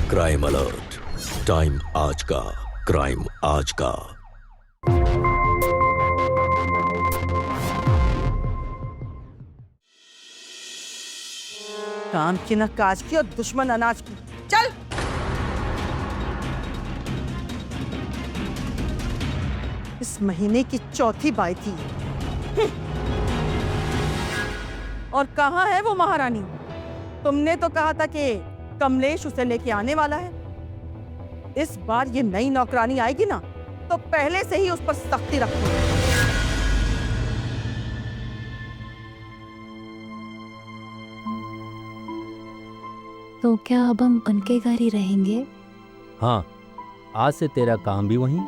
Crime alert, time आज का, crime आज का। काम की न काज की और दुश्मन अनाज की। चल। इस महीने की चौथी बाई थी। और कहाँ है वो महारानी? तुमने तो कहा था कि कमलेश उसे लेके आने वाला है। इस बार ये नई नौकरानी आएगी ना, तो पहले से ही उस पर सख्ती रखो। तो क्या अब हम उनके घर ही रहेंगे? हाँ, आज से तेरा काम भी वहीं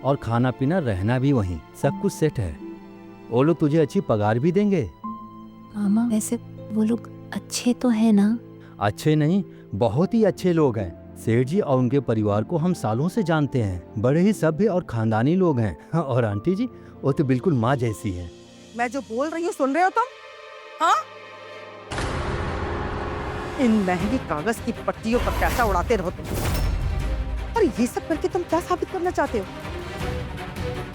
और खाना पीना रहना भी वहीं, सब कुछ सेट है। वो लोग तुझे अच्छी पगार भी देंगे। मामा वैसे वो लोग अच्छे तो है ना? अच्छे नहीं, बहुत ही अच्छे लोग हैं। सेठ जी और उनके परिवार को हम सालों से जानते हैं। बड़े ही सभ्य और खानदानी लोग हैं। और आंटी जी, वो तो बिल्कुल माँ जैसी है। मैं जो बोल रही हूँ सुन रहे हो तुम? हाँ? इन महंगी कागज की पट्टियों पर पैसा उड़ाते रहो तुम। और ये सब करके तुम क्या साबित करना चाहते हो?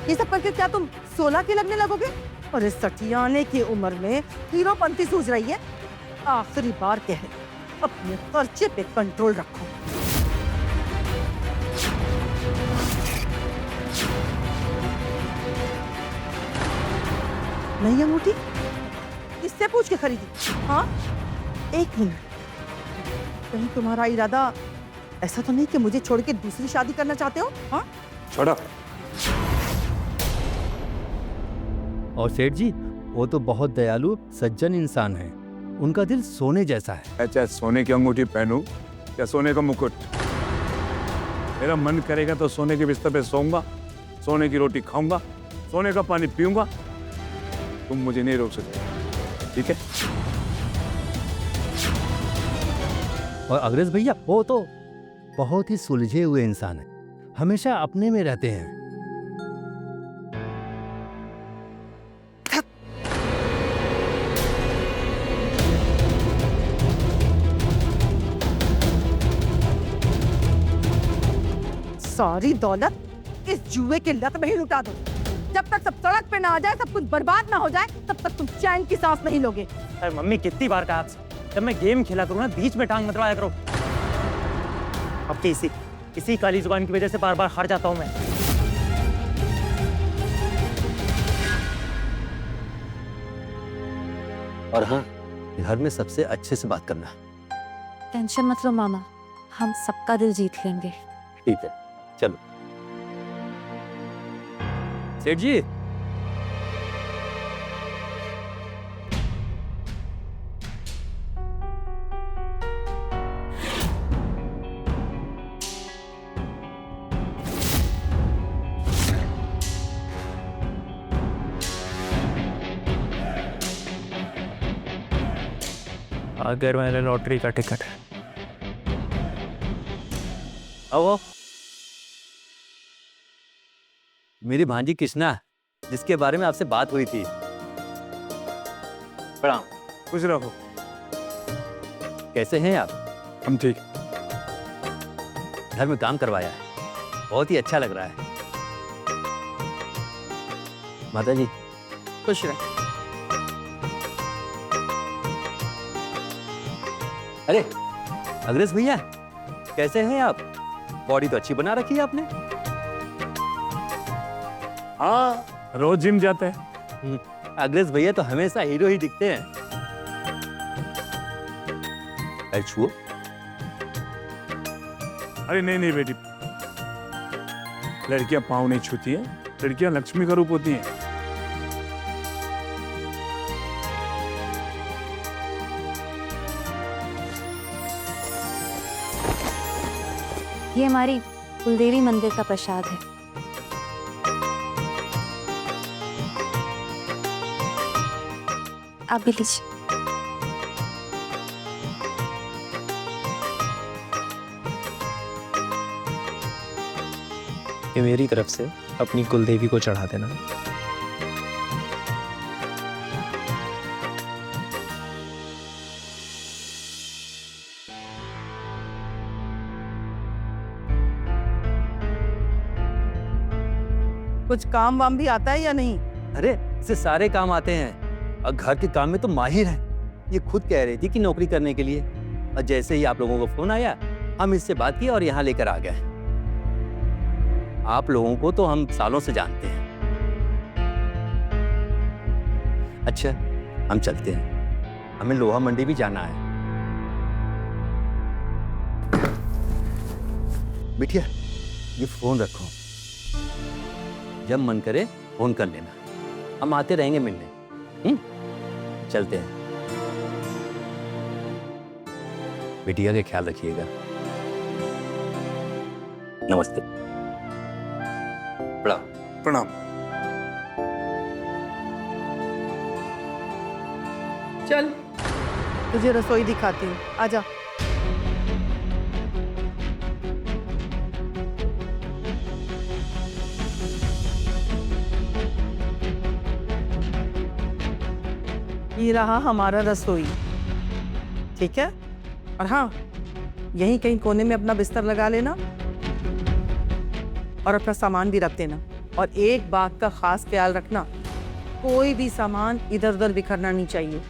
ये सब करके क्या तुम 16 के लगने लगोगे? और इस सठियाने की उम्र में हीरोपंती सूझ रही है? आखिरी बार कह रही, अपने खर्चे पे कंट्रोल रखो। नहीं अंगूठी किससे पूछ के खरीदी? हाँ, एक मिनट, कहीं तुम्हारा इरादा ऐसा तो नहीं कि मुझे छोड़ के दूसरी शादी करना चाहते हो? हाँ, छोड़ो। और सेठ जी, वो तो बहुत दयालु सज्जन इंसान है। उनका दिल सोने जैसा है। अच्छा, सोने की अंगूठी पहनूं या सोने का मुकुट? मेरा मन करेगा तो सोने के बिस्तर पे सोऊंगा, सोने की रोटी खाऊंगा, सोने का पानी पीऊंगा। तुम मुझे नहीं रोक सकते, ठीक है? और अग्रज भैया, वो तो बहुत ही सुलझे हुए इंसान है, हमेशा अपने में रहते हैं। सारी दौलत इस जुए के लत में ही लुटा दो। जब तक सब सड़क पे ना आ जाए, सब कुछ बर्बाद ना हो जाए, तब तक तुम चैन की सांस नहीं लोगे। अरे मम्मी, कितनी बार कहा आपसे, जब मैं गेम खेला करूँ ना, बीच में टांग मत अड़ाया करो। अब इसी काली जुबान की वजह से बार बार हार जाता हूँ मैं। और हाँ, घर में सबसे अच्छे से बात करना। टेंशन मत लो मामा, हम सबका दिल जीत लेंगे। ठीक है, चलो। सेठ जी, अगर मैंने लॉटरी का टिकट है। आओ। मेरी भांजी कृष्णा, जिसके बारे में आपसे बात हुई थी। प्रणाम। खुश रहो। कैसे हैं आप? हम ठीक। घर में काम करवाया है, बहुत ही अच्छा लग रहा है। माता जी, खुश रह। अरे अग्रज भैया, कैसे हैं आप? बॉडी तो अच्छी बना रखी है आपने। हाँ, रोज जिम जाते हैं। अग्रज भैया तो हमेशा हीरो ही दिखते हैं। छुओ। अरे नहीं नहीं बेटी, लड़कियां पाँव नहीं छूती हैं, लड़कियां लक्ष्मी का रूप होती हैं। ये हमारी कुलदेवी मंदिर का प्रसाद है। आप भी लीजिए। ये मेरी तरफ से अपनी कुलदेवी को चढ़ा देना। कुछ काम वाम भी आता है या नहीं? अरे इसे सारे काम आते हैं और घर के काम में तो माहिर है। ये खुद कह रही थी कि नौकरी करने के लिए, और जैसे ही आप लोगों को फोन आया हम इससे बात की और यहाँ लेकर आ गए। आप लोगों को तो हम सालों से जानते हैं। अच्छा हम चलते हैं, हमें लोहा मंडी भी जाना है। बिटिया ये फोन रखो, जब मन करे फोन कर लेना, हम आते रहेंगे मिलने। चलते हैं। बिटिया का ख्याल रखिएगा। नमस्ते। प्रणाम। प्रणाम। चल तुझे रसोई दिखाती हूँ, आजा। ये रहा हमारा रसोई, ठीक है? और हाँ, यहीं कहीं कोने में अपना बिस्तर लगा लेना और अपना सामान भी रख देना। और एक बात का खास ख्याल रखना, कोई भी सामान इधर उधर बिखरना नहीं चाहिए,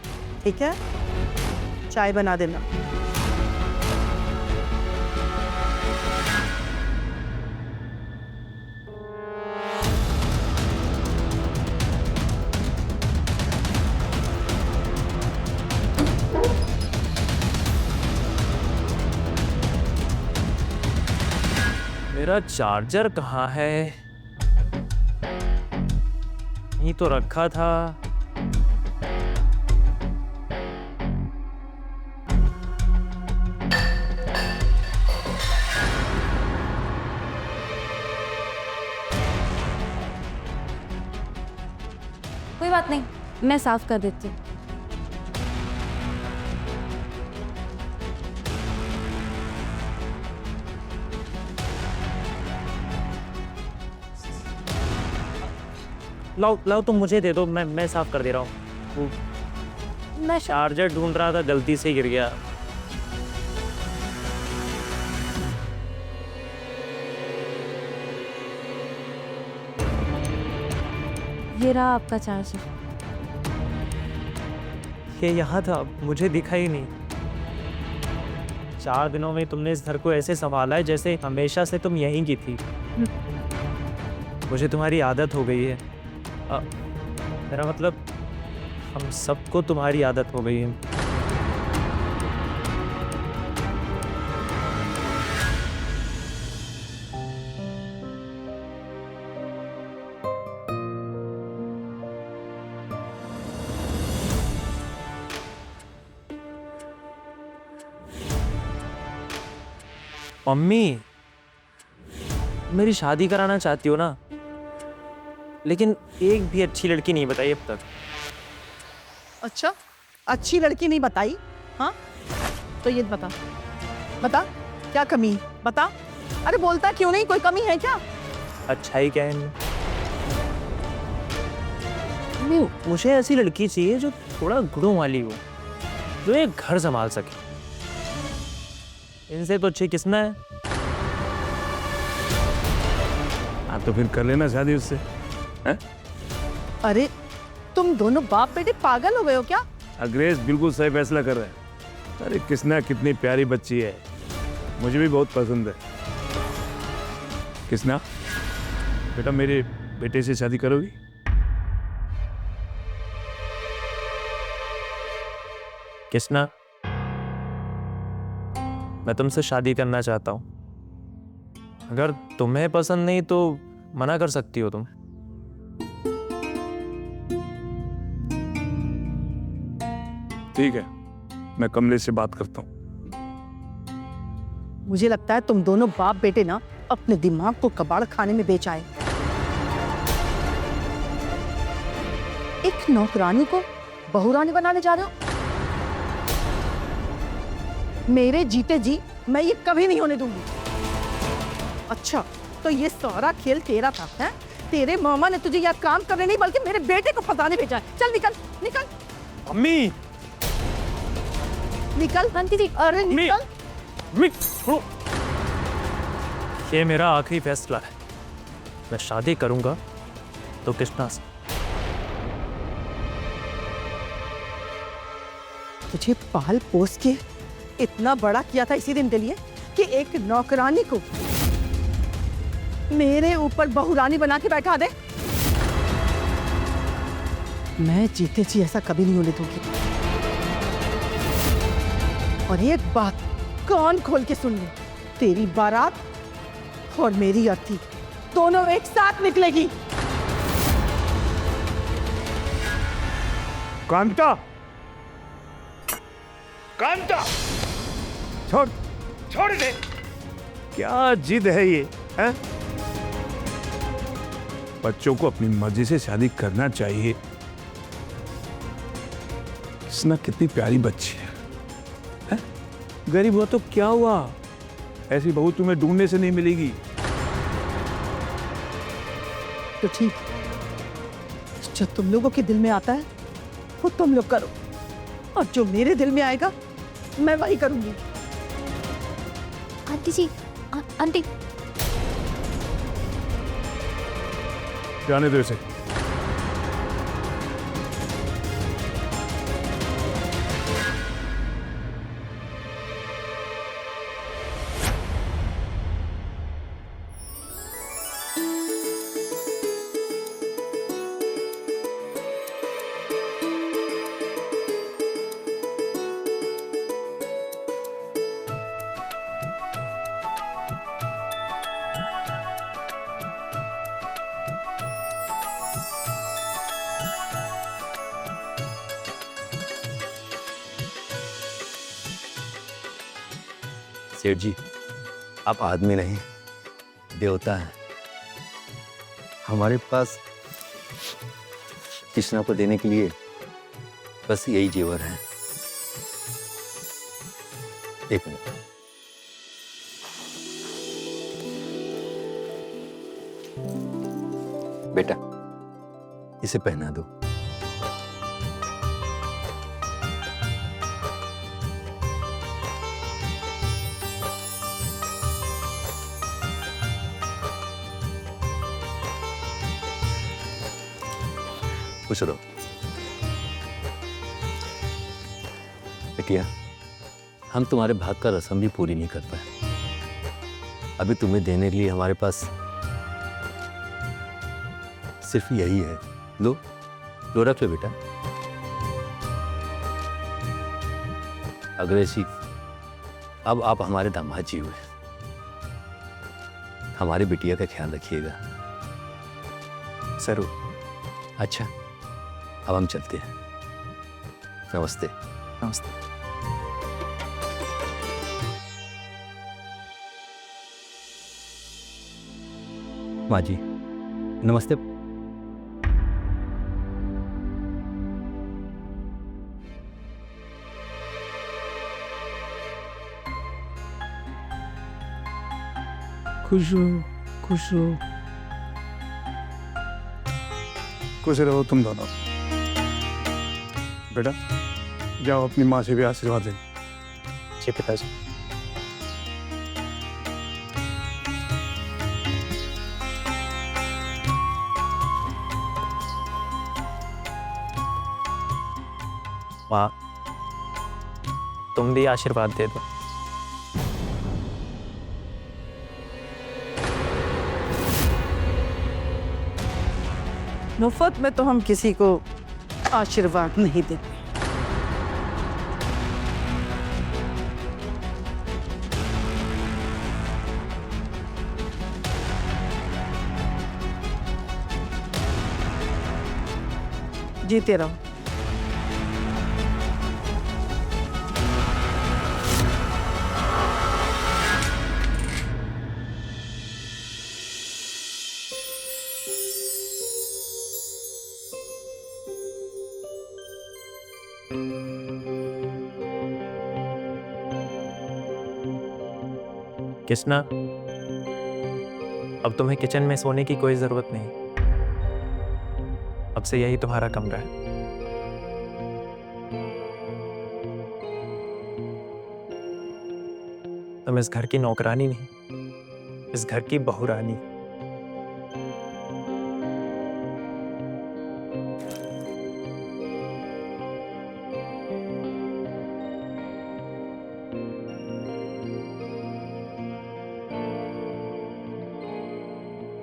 ठीक है? चाय बना देना। मेरा चार्जर कहाँ है? यहीं तो रखा था। कोई बात नहीं, मैं साफ कर देती हूँ। लाओ लाओ, तुम मुझे दे दो, मैं साफ कर दे रहा हूँ। मैं चार्जर ढूंढ रहा था, गलती से गिर गया। ये रहा आपका चार्जर। ये यहाँ था, मुझे दिखा ही नहीं। 4 दिनों में तुमने इस घर को ऐसे संभाला है जैसे हमेशा से तुम यहीं की थी। मुझे तुम्हारी आदत हो गई है। मेरा मतलब हम सबको तुम्हारी आदत हो गई है। मम्मी, मेरी शादी कराना चाहती हो ना, लेकिन एक भी अच्छी लड़की नहीं बताई अब तक। अच्छा, अच्छी लड़की नहीं बताई? हाँ, तो ये बता बता क्या कमी है? बता। अरे बोलता क्यों नहीं? कोई कमी है क्या? अच्छा ही क्या है इनमें? नहीं, मुझे ऐसी लड़की चाहिए जो थोड़ा गुणों वाली हो, जो एक घर संभाल सके। इनसे तो अच्छी किसना है? हाँ तो फिर कर लेना शादी उससे, हैं? अरे तुम दोनों बाप बेटे पागल हो गए हो क्या? अग्रेस बिल्कुल सही फैसला कर रहा है। अरे किसना कितनी प्यारी बच्ची है, मुझे भी बहुत पसंद है। किसना बेटा मेरे बेटे से शादी करोगी? किसना, मैं तुमसे शादी करना चाहता हूं। अगर तुम्हें पसंद नहीं तो मना कर सकती हो तुम। ठीक है, मैं कमलेश से बात करता हूँ। मुझे लगता है तुम दोनों बाप बेटे ना अपने दिमाग को कबाड़ खाने में बेच आए। एक नौकरानी को बहुरानी बनाने जा रहे हो? मेरे जीते जी मैं ये कभी नहीं होने दूंगी। अच्छा, तो ये सारा खेल तेरा था, है? तेरे मामा ने तुझे यह काम करने नहीं बल्कि मेरे बेटे को फंसाने भेजा है। चल निकल निकल। अम्मी, निकल आंटी जी, अरे निकल। अम्मी, छोड़ो। ये मेरा आखिरी फैसला है। मैं शादी करूंगा तो कृष्णा से। तुझे पाल पोस के इतना बड़ा किया था इसी दिन के लिए कि एक नौकरानी को मेरे ऊपर बहुरानी बना के बैठा दे। मैं जीते जी ऐसा कभी नहीं होने दूंगी। और एक बात कान खोल के सुन ले, तेरी बारात और मेरी अर्थी दोनों एक साथ निकलेगी। कांता, कांता, छोड़, छोड़ दे। क्या जिद है ये, हैं? बच्चों को अपनी मर्जी से शादी करना चाहिए। कृष्णा कितनी प्यारी बच्ची है? गरीब हुआ तो क्या हुआ, ऐसी बहू तुम्हें ढूंढने से नहीं मिलेगी। तो ठीक, जो तुम लोगों के दिल में आता है वो तुम लोग करो, और जो मेरे दिल में आएगा मैं वही करूंगी। आंटी जी, आंटी। जाने दो इसे। सेठ जी, आप आदमी नहीं, देवता हैं। हमारे पास कृष्णा को देने के लिए बस यही जेवर है। एक मिनट। बेटा, इसे पहना दो। खुश रहो। बेटिया, हम तुम्हारे भाग का रस्म भी पूरी नहीं कर पाए। अभी तुम्हें देने के लिए हमारे पास सिर्फ यही है। लो, लो, रख लो बेटा। अग्रेसी, अब आप हमारे दामाद जी हुए। हमारी बिटिया का ख्याल रखिएगा। जरूर। अच्छा, अब हम चलते हैं। नमस्ते। नमस्ते। माँ जी, नमस्ते। खुश हो, खुश हो, खुश रहो तुम दोनों। बेटा, जाओ अपनी माँ से भी आशीर्वाद दे। जी पिताजी। माँ, तुम भी आशीर्वाद दे दो। मुफ्त में तो हम किसी को आशीर्वाद नहीं देते। जीते रहो। कृष्णा, अब तुम्हें किचन में सोने की कोई जरूरत नहीं। अब से यही तुम्हारा कमरा है। तुम इस घर की नौकरानी नहीं, इस घर की बहुरानी।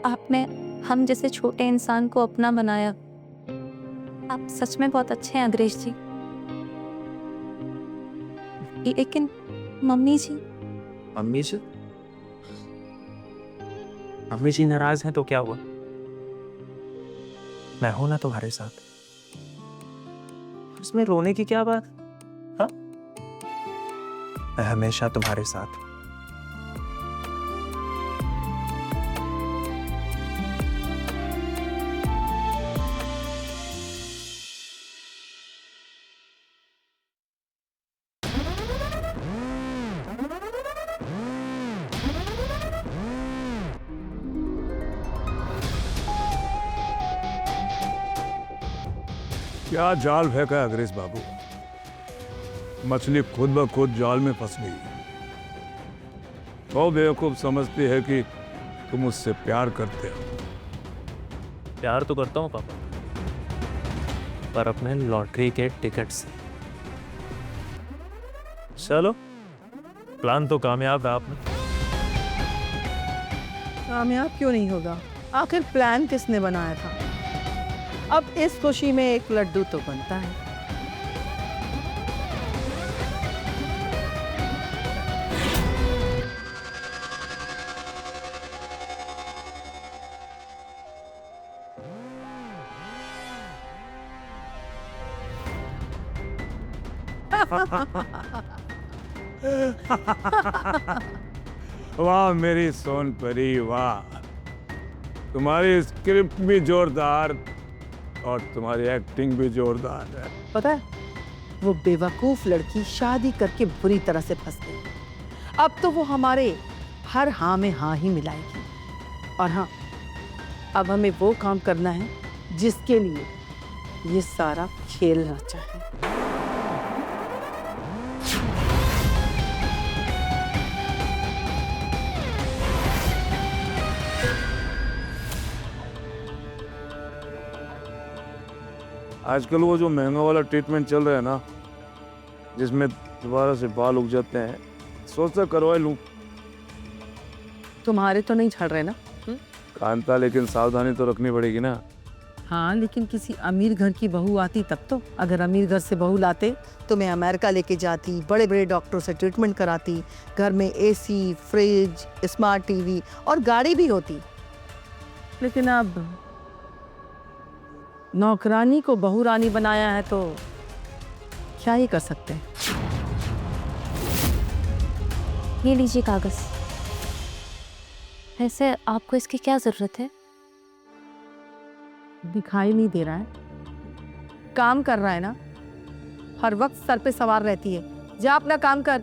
आपने हम जैसे छोटे इंसान को अपना बनाया। आप सच में बहुत अच्छे हैं अग्रेश जी। लेकिन मम्मी जी, अम्मी जी, अम्मी जी नाराज हैं तो क्या हुआ? मैं हूं ना तुम्हारे साथ। उसमें रोने की क्या बात? हाँ, मैं हमेशा तुम्हारे साथ। क्या जाल फेंका है अग्रेस बाबू। मछली खुद ब खुद जाल में फंस गई। तो बेवकूफ समझती है कि तुम उससे प्यार करते हो। प्यार तो करता हूँ पापा, पर अपने लॉटरी के टिकट से। चलो, प्लान तो कामयाब है आपने। कामयाब क्यों नहीं होगा? आखिर प्लान किसने बनाया था? अब इस खुशी में एक लड्डू तो बनता है। वाह मेरी सोन परी वाह। तुम्हारी स्क्रिप्ट भी जोरदार और तुम्हारी एक्टिंग भी जोरदार है। पता है, वो बेवकूफ लड़की शादी करके बुरी तरह से फंस गई। अब तो वो हमारे हर हाँ में हाँ ही मिलाएगी। और हाँ, अब हमें वो काम करना है जिसके लिए ये सारा खेल रचा है। आजकल वो जो महंगा वाला ट्रीटमेंट चल रहा है ना, जिसमें दोबारा से बाल उग जाते हैं, सोचा करवा लूं। तुम्हारे तो नहीं झड़ रहे ना? कांता, लेकिन सावधानी तो रखनी पड़ेगी ना। हाँ, लेकिन किसी अमीर घर की बहू आती तब तो। अगर अमीर घर से बहू लाते तो मैं अमेरिका लेके जाती, बड़े बड़े डॉक्टरों से ट्रीटमेंट कराती, घर में एसी, फ्रिज, स्मार्ट टीवी और गाड़ी भी होती। लेकिन अब नौकरानी को बहू रानी बनाया है तो क्या ही कर सकते हैं। ये लीजिए कागज। वैसे आपको इसकी क्या जरूरत है? दिखाई नहीं दे रहा है? काम कर रहा है ना, हर वक्त सर पे सवार रहती है। जा अपना काम कर।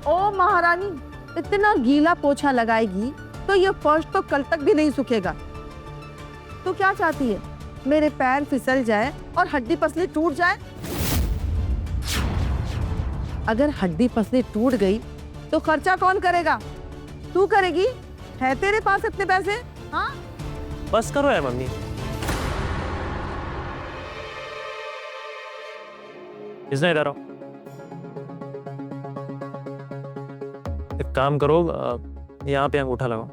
ओ महारानी, इतना गीला पोछा लगाएगी तो ये फर्श तो कल तक भी नहीं सूखेगा। तो क्या चाहती है, मेरे पैर फिसल जाए और हड्डी पसली टूट जाए? अगर हड्डी पसली टूट गई तो खर्चा कौन करेगा? तू करेगी? है तेरे पास इतने पैसे? हाँ, बस करो यार मम्मी। इसने इधर आओ। एक काम करो, यहाँ पे अंगूठा लगाओ।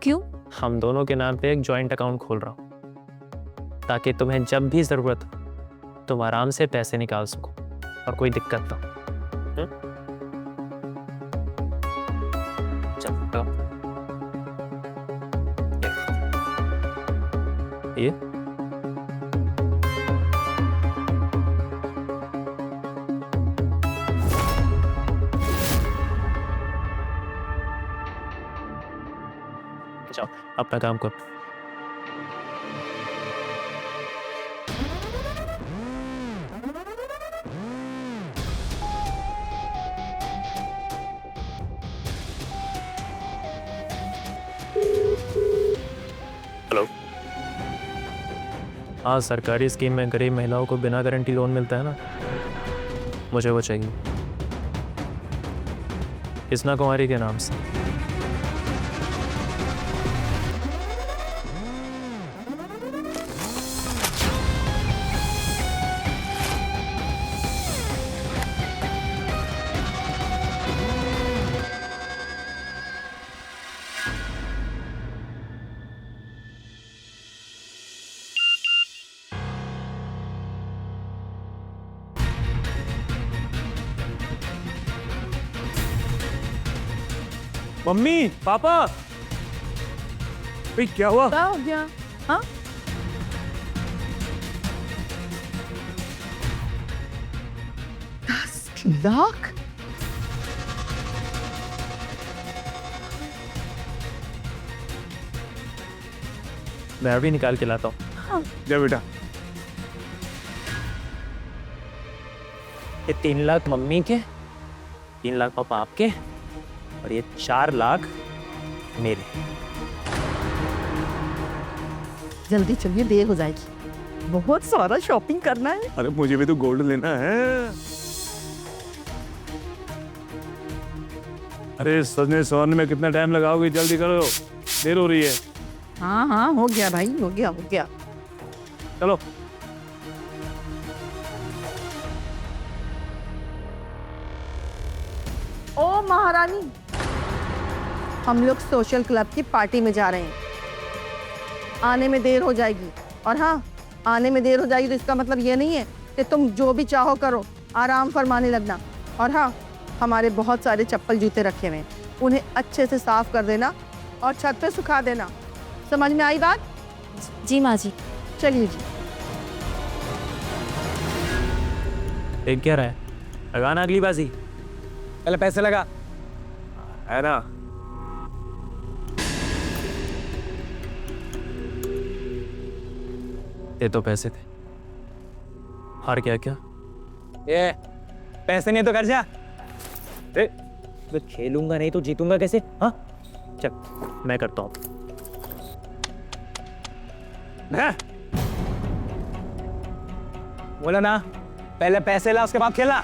क्यों? हम दोनों के नाम पे एक जॉइंट अकाउंट खोल रहा हूँ, ताकि तुम्हें जब भी जरूरत हो तुम आराम से पैसे निकाल सको और कोई दिक्कत ना हो। चलो ये जाओ अपना काम करो। हेलो, हाँ, सरकारी स्कीम में गरीब महिलाओं को बिना गारंटी लोन मिलता है ना, मुझे वो चाहिए। कृष्णा कुमारी के नाम से। मम्मी पापा भाई क्या हुआ? क्या हो गया? हाँ 10 लाख? मैं अभी निकाल के लाता हूँ। जा बेटा। ये 3 लाख मम्मी के, 3 लाख पापा आपके, और ये 4 लाख मेरे। जल्दी चलिए, देर हो जाएगी। बहुत सारा शॉपिंग करना है। अरे मुझे भी तो गोल्ड लेना है। अरे सजने सवरने में कितना टाइम लगाओगे? जल्दी करो, देर हो रही है। हाँ हाँ, हो गया भाई, हो गया हो गया। चलो। ओ महारानी, हम लोग सोशल क्लब की पार्टी में जा रहे हैं। आने में देर हो जाएगी। और हाँ, आने में देर हो जाएगी तो इसका मतलब ये नहीं है कि तुम जो भी चाहो करो, आराम फरमाने लगना। और हाँ, हमारे बहुत सारे चप्पल जूते रखे हुए हैं, उन्हें अच्छे से साफ कर देना और छत पे सुखा देना। समझ में आई बात? जी माँ जी। चलिए जी। देख क्या रहा है? लगाना अगली बाजी। पहले पैसे लगा। है ना? ये तो पैसे थे। हार गया क्या? ये पैसे नहीं तो कर जा। मैं खेलूंगा नहीं तो जीतूंगा कैसे? हाँ चल, मैं करता हूँ। बोला ना, पहले पैसे ला उसके बाद खेला।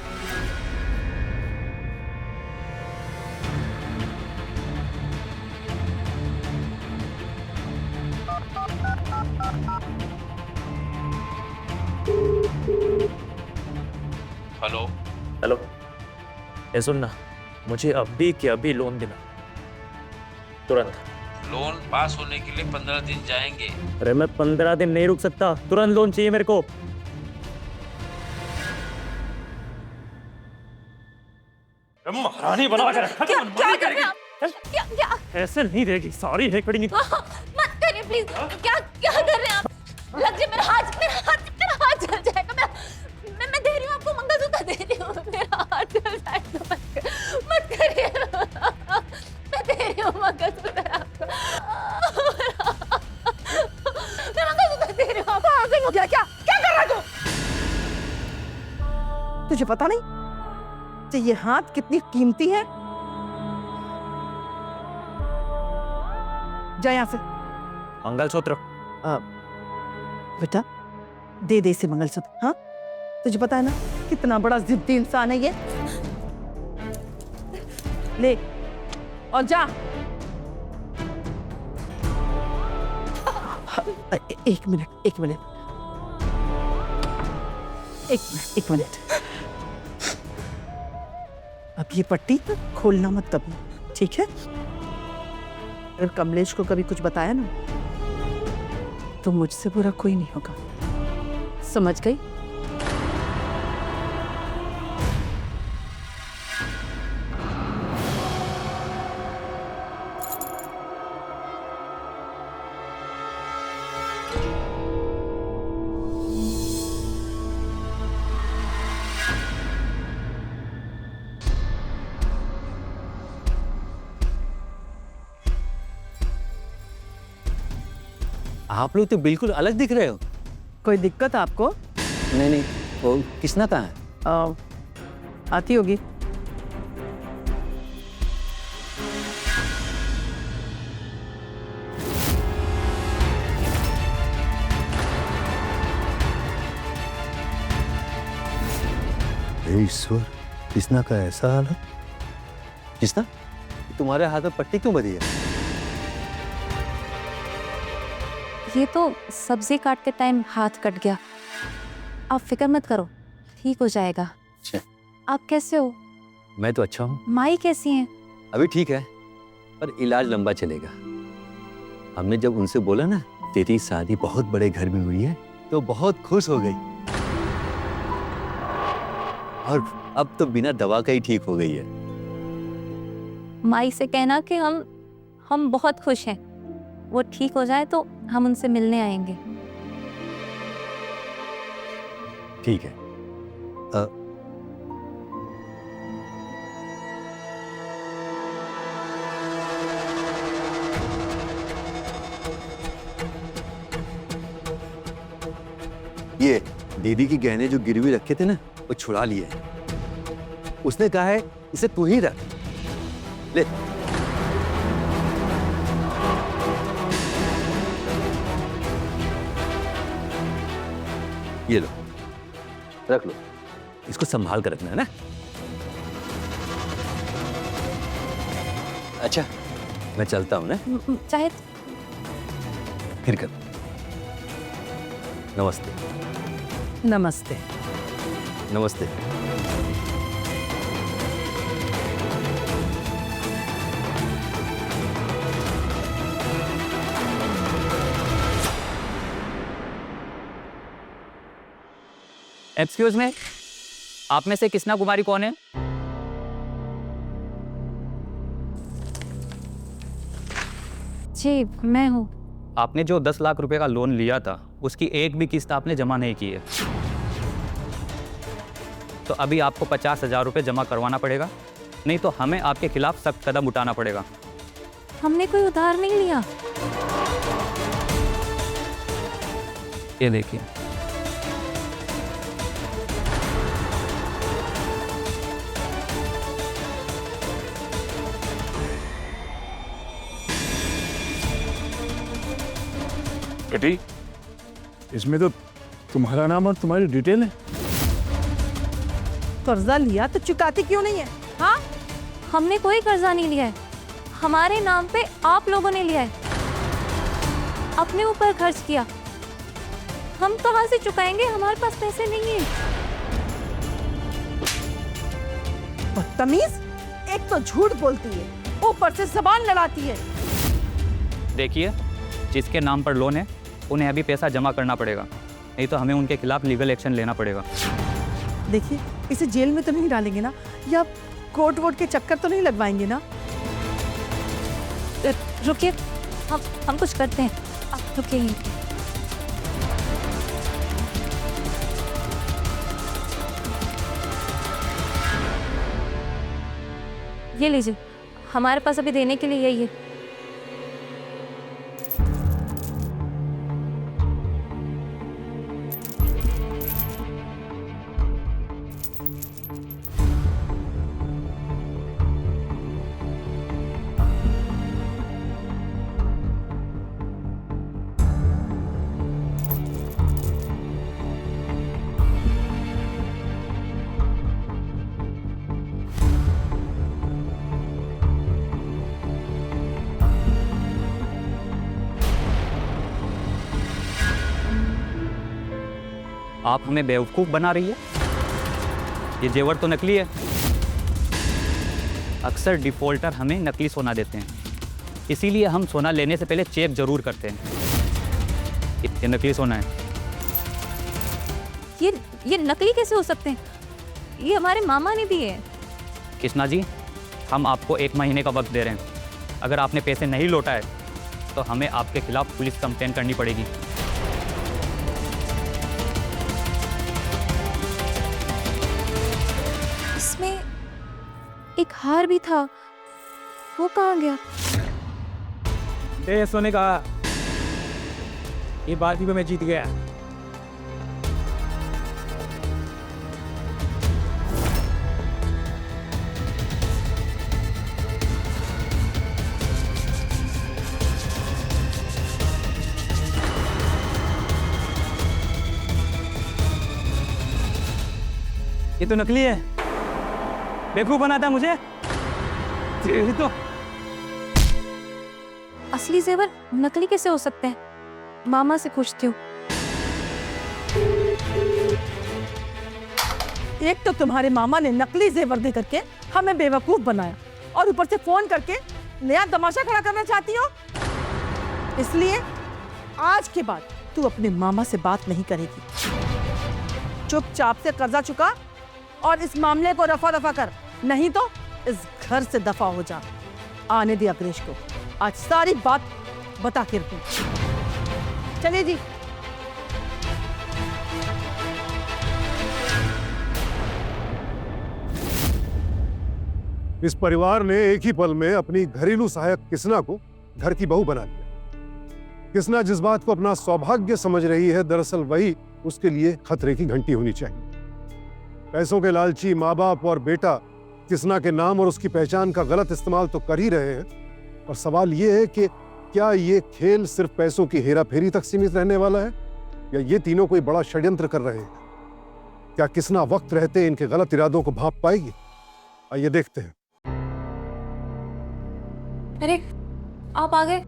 हेलो। हेलो, ये सुन ना, मुझे अभी के अभी लोन देना, तुरंत। लोन पास होने के लिए 15 दिन जाएंगे। अरे मैं 15 दिन नहीं रुक सकता, तुरंत लोन चाहिए मेरे को। महारानी बना के रखा। क्या कर रहे हैं आप? क्या क्या ऐसे नहीं रहेगी, सॉरी है खड़ी नहीं। मत करिए प्लीज। क्या क्या कर रहे हैं आप? लग जाए मेरा हाथ, मेरा हाथ जल जाएगा। मैं दे रही हूँ आपको, मंगलसूत्र दे रही हूँ। मेरा हाथ जल जाएगा, मत करिए। मैं दे रही हूँ मंगलसूत्र आपको। मैं मंगलसूत्र दे रही हूँ आपको। क्या क्या क्या कर रहा तू? तुझे पता नहीं कि ये हाथ कितनी कीमती है? जा यहाँ से। मंगलसूत्र बेटा, दे दे इसे मंगलसूत्र। हाँ, तुझे पता है ना कितना बड़ा जिद्दी इंसान है ये। ले और जा। एक मिनट, एक मिनट, एक मिनट। अब ये पट्टी खोलना मत कभी, ठीक है? अगर कमलेश को कभी कुछ बताया ना तो मुझसे बुरा कोई नहीं होगा, समझ गई? आप लोग तो बिल्कुल अलग दिख रहे हो। कोई दिक्कत आपको? नहीं नहीं, वो किसना था है? आती होगी। ईश्वर, किसना का ऐसा हाल है? किसना? तुम्हारे हाथ में पट्टी क्यों बंधी है? ये तो सब्जी काटते टाइम हाथ कट गया। आप फिक्र मत करो, ठीक हो जाएगा। अच्छा। आप कैसे हो? मैं तो अच्छा हूँ। माई कैसी हैं? अभी ठीक है, पर इलाज लंबा चलेगा। हमने जब उनसे बोला ना तेरी शादी बहुत बड़े घर में हुई है, तो बहुत खुश हो गई। और अब तो बिना दवा का ही ठीक हो गई है। माई से कहना कि हम बहुत खुश हैं। वो ठीक हो जाए तो हम उनसे मिलने आएंगे। ठीक है। ये दीदी की गहने जो गिरवी रखे थे ना, वो छुड़ा लिए। उसने कहा है इसे तू ही रख ले। ये लो, रख लो। इसको संभाल कर रखना है ना। अच्छा, मैं चलता हूं ना। चाहे फिर कर। नमस्ते। नमस्ते। नमस्ते। एक्सक्यूज में, आप में से कृष्णा कुमारी कौन है? जी मैं हूँ। आपने जो 10 लाख रुपए का लोन लिया था, उसकी एक भी किस्त आपने जमा नहीं की है। तो अभी आपको 50,000 रुपये जमा करवाना पड़ेगा, नहीं तो हमें आपके खिलाफ सख्त कदम उठाना पड़ेगा। हमने कोई उधार नहीं लिया। ये देखिए। बेटी, इसमें तो तुम्हारा नाम और तुम्हारी डिटेल है। कर्जा लिया तो चुकाती क्यों नहीं है? हाँ, हमने कोई कर्जा नहीं लिया है। हमारे नाम पे आप लोगों ने लिया है, अपने ऊपर खर्च किया। हम कहाँ से चुकाएंगे? हमारे पास पैसे नहीं है। बदतमीज, एक तो झूठ बोलती है, ऊपर से जबान लड़ाती है। देखिए, जिसके नाम पर लोन है उन्हें अभी पैसा जमा करना पड़ेगा, नहीं तो हमें उनके खिलाफ लीगल एक्शन लेना पड़ेगा। देखिए, इसे जेल में तो नहीं डालेंगे ना, या कोर्ट वोट के चक्कर तो नहीं लगवाएंगे ना? रुकिए, हम कुछ करते हैं। आप रुकिए। ये लीजिए, हमारे पास अभी देने के लिए यही है। आप हमें बेवकूफ़ बना रही है। ये जेवर तो नकली है। अक्सर डिफ़ॉल्टर हमें नकली सोना देते हैं, इसीलिए हम सोना लेने से पहले चेक जरूर करते हैं। ये नकली सोना है। ये नकली कैसे हो सकते हैं? ये हमारे मामा ने दिए हैं। कृष्णा जी, हम आपको 1 महीने का वक्त दे रहे हैं। अगर आपने पैसे नहीं लौटाए तो हमें आपके खिलाफ पुलिस कंप्लेंट करनी पड़ेगी। इसमें एक हार भी था, वो कहाँ गया? ए सोने का, ये बाजी में मैं जीत गया। ये तो नकली है, बेवकूफ बनाता है मुझे। ये तो असली जेवर नकली कैसे हो सकते हैं? मामा से पूछती हूँ। एक तो तुम्हारे मामा ने नकली जेवर दे करके हमें बेवकूफ बनाया, और ऊपर से फोन करके नया तमाशा खड़ा करना चाहती हो। इसलिए आज के बाद तू अपने मामा से बात नहीं करेगी। चुपचाप से कर्जा चुका और इस मामले को रफा दफा कर, नहीं तो इस घर से दफा हो जा। आने दे अग्रेश को, आज सारी बात बता के रखूं। चलिए जी। इस परिवार ने एक ही पल में अपनी घरेलू सहायक किसना को घर की बहू बना लिया। किसना जिस बात को अपना सौभाग्य समझ रही है, दरअसल वही उसके लिए खतरे की घंटी होनी चाहिए। पैसों के लालची माँ बाप और बेटा किसना के नाम और उसकी पहचान का गलत इस्तेमाल तो कर ही रहे हैं, और सवाल ये है कि क्या ये खेल सिर्फ पैसों की हेरा फेरी तक सीमित रहने वाला है, या ये तीनों कोई बड़ा षड्यंत्र कर रहे हैं? क्या किसना वक्त रहते इनके गलत इरादों को भांप पाएगी? आइए देखते हैं। अरे आप आ गए,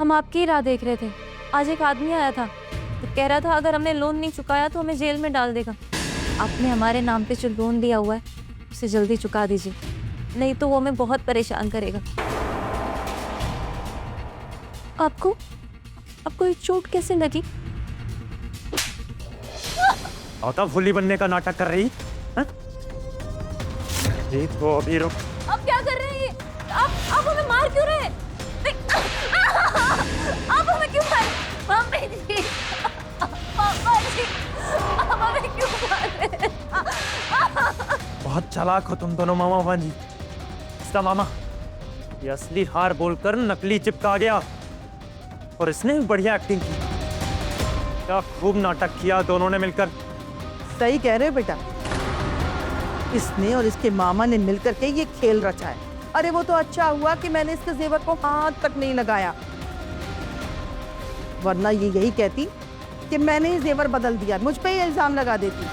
हम आपकी ही राह देख रहे थे। आज एक आदमी आया था तो कह रहा था अगर हमने लोन नहीं चुकाया तो हमें जेल में डाल देगा। आपने हमारे नाम पे जो लोन लिया हुआ है उसे जल्दी चुका दीजिए, नहीं तो वो हमें बहुत परेशान करेगा। आपको ये चोट कैसे लगी? औता फुल्ली बनने का नाटक कर रही है? तो अभी रुक। आप क्या कर रहे हैं? आप हमें मार क्यों रहे हैं? आप हमें क्यों मार? मम्मी जी, पापा जी, आप हमें क्यों मार रहे हैं? बहुत चालाक हो तुम दोनों मामा भांजी। इसका मामा ये असली हार बोलकर नकली चिपका गया, और इसने भी बढ़िया एक्टिंग की। क्या खूब नाटक किया दोनों ने मिलकर। सही कह रहे हो बेटा, इसने और इसके मामा ने मिलकर के ये खेल रचा है। अरे वो तो अच्छा हुआ कि मैंने इसके जेवर को हाथ तक नहीं लगाया, वरना ये यही कहती कि मैंने ही जेवर बदल दिया, मुझ पे ही इल्जाम लगा देती।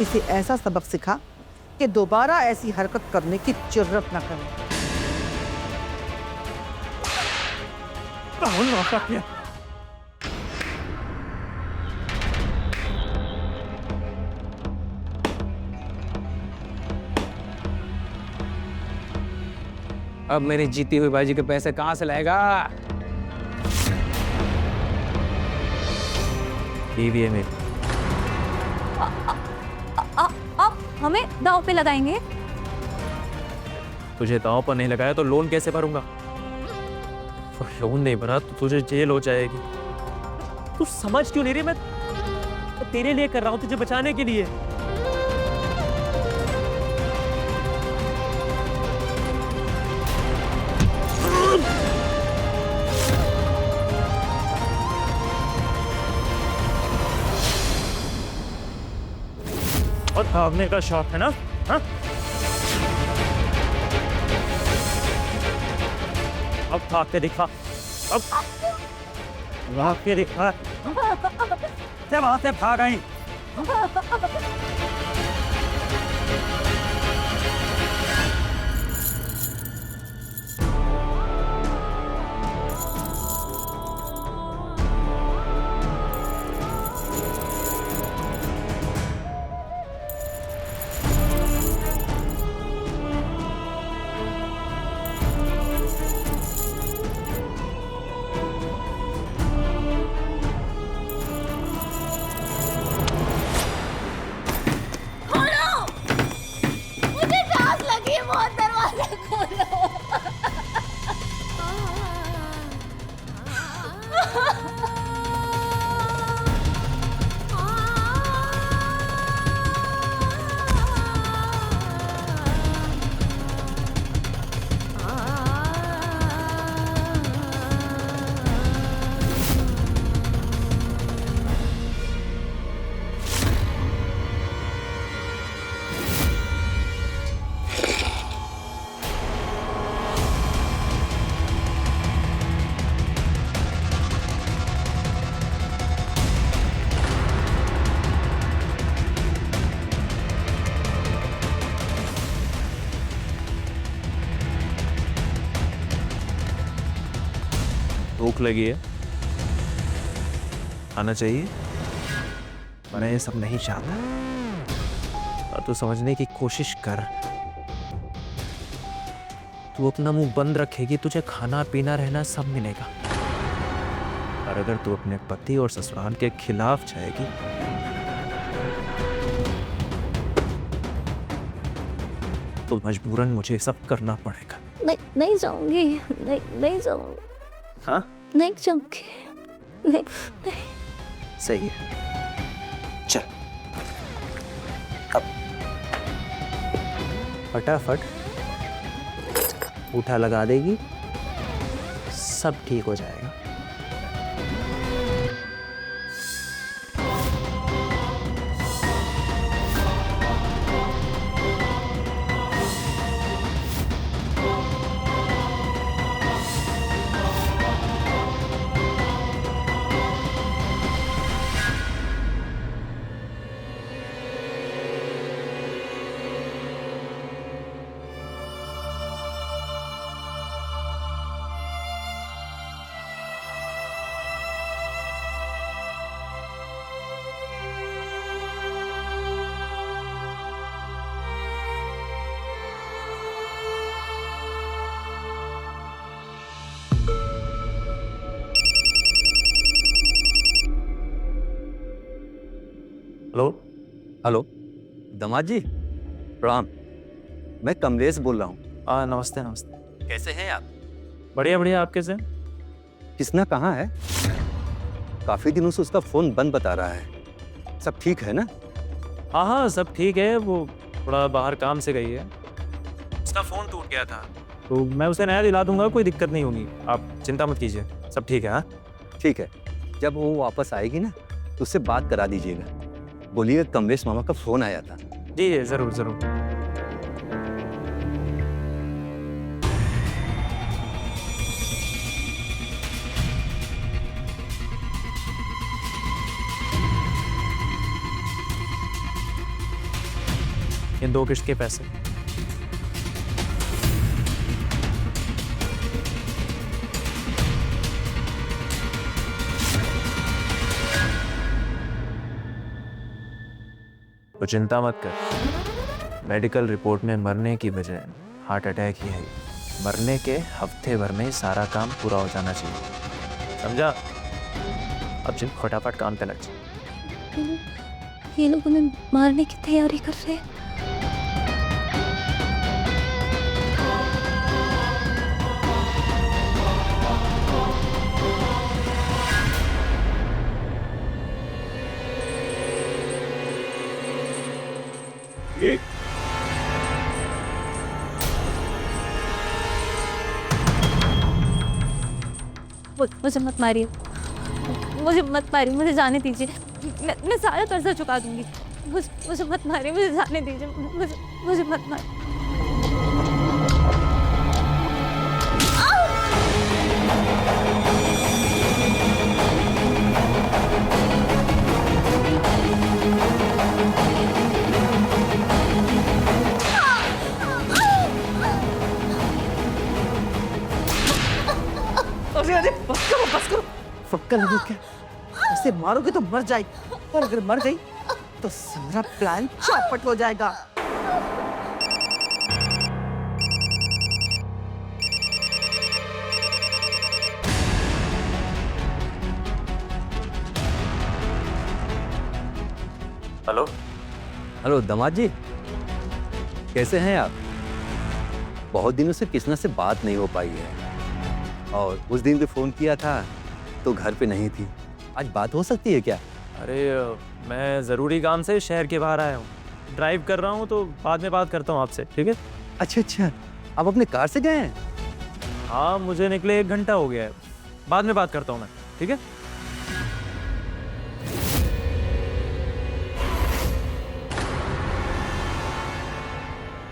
इसे ऐसा सबक सिखा कि दोबारा ऐसी हरकत करने की जुर्रत न करे। अब मेरी जीती हुई बाजी के पैसे कहां से लाएगा? टीवी में आप हमें दांव पे लगाएंगे? तुझे दांव पर नहीं लगाया तो लोन कैसे भरूंगा? लोन नहीं भरा तो तुझे जेल हो जाएगी। तू समझ क्यों नहीं रही? मैं तेरे लिए कर रहा हूं, तुझे बचाने के लिए। और भागने का शौक है ना? हाँ? अब भाग के दिखा, अब भाग के दिखा। से वहां से भाग आई। भूख लगी है, आना चाहिए। मैं ये सब नहीं चाहता। और तू समझने की कोशिश कर। तू अपना मुंह बंद रखेगी, तुझे खाना पीना रहना सब मिलेगा। और अगर तू अपने पति और ससुराल के खिलाफ जाएगी तो मजबूरन मुझे सब करना पड़ेगा। नहीं जाऊंगी, नहीं जाऊंगी। हाँ नहीं जाऊंगी, नहीं। सही है, चल अब फटाफट उठा लगा देगी, सब ठीक हो जाएगा। हेलो हेलो, दामाद जी प्रणाम। मैं कमलेश बोल रहा हूँ। नमस्ते नमस्ते। कैसे हैं आप? बढ़िया बढ़िया, आप कैसे? किसना कहाँ है? काफी दिनों से उसका फोन बंद बता रहा है। सब ठीक है ना? हाँ हाँ सब ठीक है, वो थोड़ा बाहर काम से गई है। उसका फ़ोन टूट गया था तो मैं उसे नया दिला दूंगा, कोई दिक्कत नहीं होगी, आप चिंता मत कीजिए, सब ठीक है। हाँ ठीक है, जब वो वापस आएगी ना तो उससे बात करा दीजिएगा। बोलिए कमलेश मामा का फोन आया था। जी जी ज़रूर ज़रूर। इन 2 किस्त के पैसे। तो चिंता मत कर, मेडिकल रिपोर्ट में मरने की बजाय हार्ट अटैक ही है। मरने के हफ्ते भर में सारा काम पूरा हो जाना चाहिए, समझा? अब चल फटाफट काम पे लग जा। ये लोग उन्हें मारने की तैयारी कर रहे हैं। मुझे मत मारिए, मुझे जाने दीजिए। मैं सारा कर्जा चुका दूंगी। मुझे मत मारिए, मुझे जाने दीजिए। मुझे मत मारिए। अरे बस करो। फक्का लगे क्या? ऐसे मारोगे तो मर जाएगी, और अगर मर गई तो सारा प्लान चौपट हो जाएगा। हेलो हेलो दामाद जी, कैसे हैं आप? बहुत दिनों से किसना से बात नहीं हो पाई है, और उस दिन भी फोन किया था तो घर पे नहीं थी। आज बात हो सकती है क्या? अरे मैं ज़रूरी काम से शहर के बाहर आया हूँ, ड्राइव कर रहा हूँ, तो बाद में बात करता हूँ आपसे, ठीक है? अच्छा, आप अपने कार से गए हैं? हाँ मुझे निकले 1 घंटा हो गया है, बाद में बात करता हूँ मैं, ठीक है?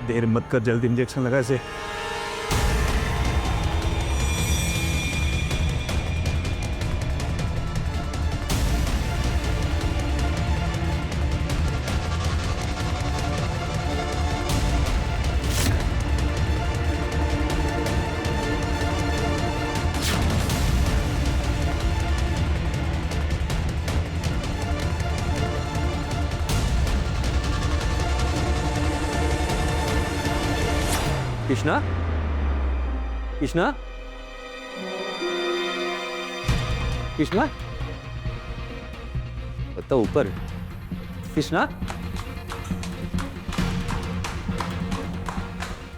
देर मत कर, जल्दी इंजेक्शन लगा इसे। कृष्णा, कृष्णा, कृष्णा, पता ऊपर। कृष्णा,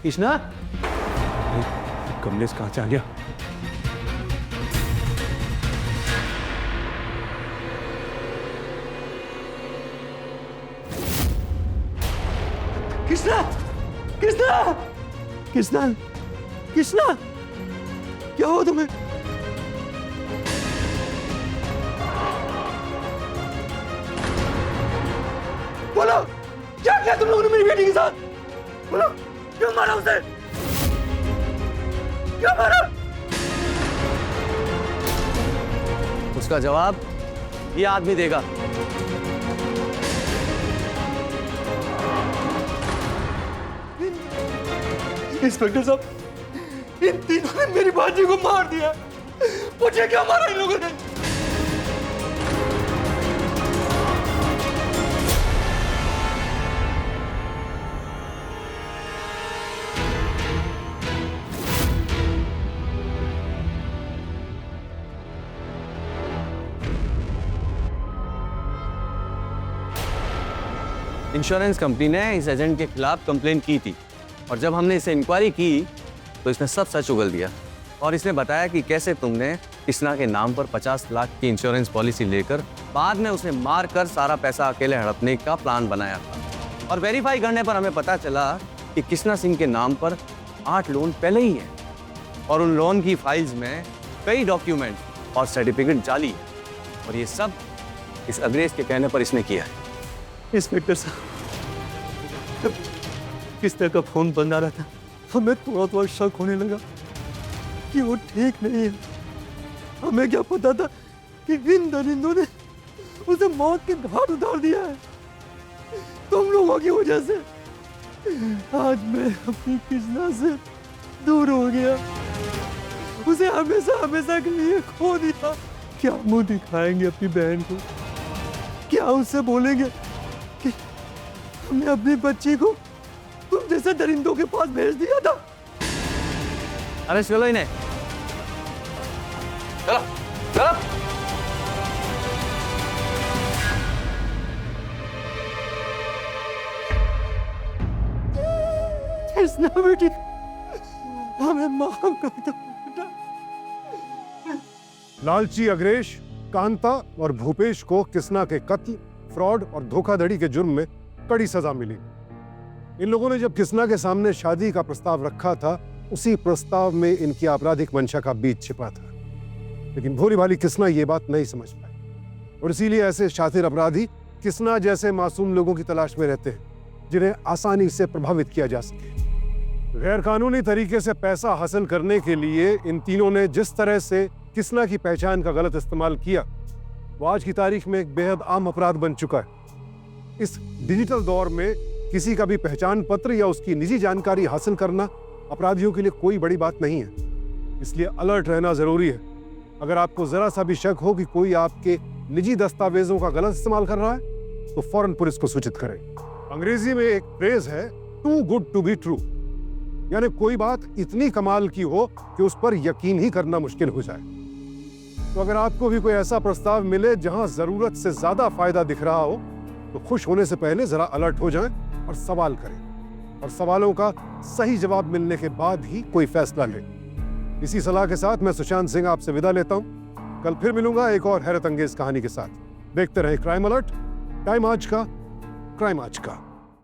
कृष्णा, कमलेश कहाँ से आ गया? कृष्णा, कृष्णा, कृष्णा, कृष्णा, क्या हुआ तुम्हें? बोलो, क्या किया तुम लोगों ने मेरी बेटी के साथ? बोलो, क्यों मारा उसे? क्यों मारा? उसका जवाब ये आदमी देगा। इंस्पेक्टर साहब, इन तीनों ने मेरी बाजी को मार दिया। मुझे क्या मारा इन लोगों ने? इंश्योरेंस कंपनी ने इस एजेंट के खिलाफ कंप्लेन की थी और जब हमने इसे इंक्वायरी की तो इसने सब सच उगल दिया और इसने बताया कि कैसे तुमने कृष्णा के नाम पर 50 लाख की इंश्योरेंस पॉलिसी लेकर बाद में उसे मार कर सारा पैसा अकेले हड़पने का प्लान बनाया था। और वेरीफाई करने पर हमें पता चला कि कृष्णा सिंह के नाम पर 8 लोन पहले ही है और उन लोन की फाइल्स में कई डॉक्यूमेंट और सर्टिफिकेट जाली है और ये सब इस अग्रेस के कहने पर इसने किया है। इंस्पेक्टर साहब, कृष्णा का फोन बंद आ रहा था, हमें थोड़ा शक होने लगा कि वो ठीक नहीं है। हमें क्या पता था कि इन दरिंदों ने उसे मौत के घाट उतार दिया है। तुम लोगों की वजह से आज मैं अपनी कृष्णा से दूर हो गया, उसे हमेशा हमेशा के लिए खो दिया। क्या मुंह दिखाएंगे अपनी बहन को? क्या उससे बोलेंगे कि हमने अपनी बच्ची को तुम जैसे दरिंदों के पास भेज दिया था? अरे चलो इन्हें, चलो चलो। कृष्णा बेटी, हमें माफ कर दो बेटा। लालची अग्रेश, कांता और भूपेश को कृष्णा के कत्ल, फ्रॉड और धोखाधड़ी के जुर्म में कड़ी सजा मिली। इन लोगों ने जब कृष्णा के सामने शादी का प्रस्ताव रखा था, उसी प्रस्ताव में इनकी आपराधिक मंशा का बीज छिपा था, लेकिन भोली भाली कृष्णा ये बात नहीं समझ पाई और इसीलिए ऐसे शातिर अपराधी कृष्णा जैसे मासूम लोगों की तलाश में रहते हैं जिन्हें आसानी से प्रभावित किया जा सके। गैर कानूनी तरीके से पैसा हासिल करने के लिए इन तीनों ने जिस तरह से कृष्णा की पहचान का गलत इस्तेमाल किया, वो आज की तारीख में एक बेहद आम अपराध बन चुका है। इस डिजिटल दौर में किसी का भी पहचान पत्र या उसकी निजी जानकारी हासिल करना अपराधियों के लिए कोई बड़ी बात नहीं है, इसलिए अलर्ट रहना जरूरी है। अगर आपको जरा सा भी शक हो कि कोई आपके निजी दस्तावेजों का गलत इस्तेमाल कर रहा है, तो फौरन पुलिस को सूचित करें। अंग्रेजी में एक फ्रेज है, too good to be true, यानी कोई बात इतनी कमाल की हो कि उस पर यकीन ही करना मुश्किल हो जाए। तो अगर आपको भी कोई ऐसा प्रस्ताव मिले जहां जरूरत से ज्यादा फायदा दिख रहा हो, तो खुश होने से पहले जरा अलर्ट हो जाएं और सवाल करें, और सवालों का सही जवाब मिलने के बाद ही कोई फैसला लें। इसी सलाह के साथ मैं सुशांत सिंह आपसे विदा लेता हूं। कल फिर मिलूंगा एक और हैरत अंगेज कहानी के साथ। देखते रहें क्राइम अलर्ट, टाइम आज का, क्राइम आज का।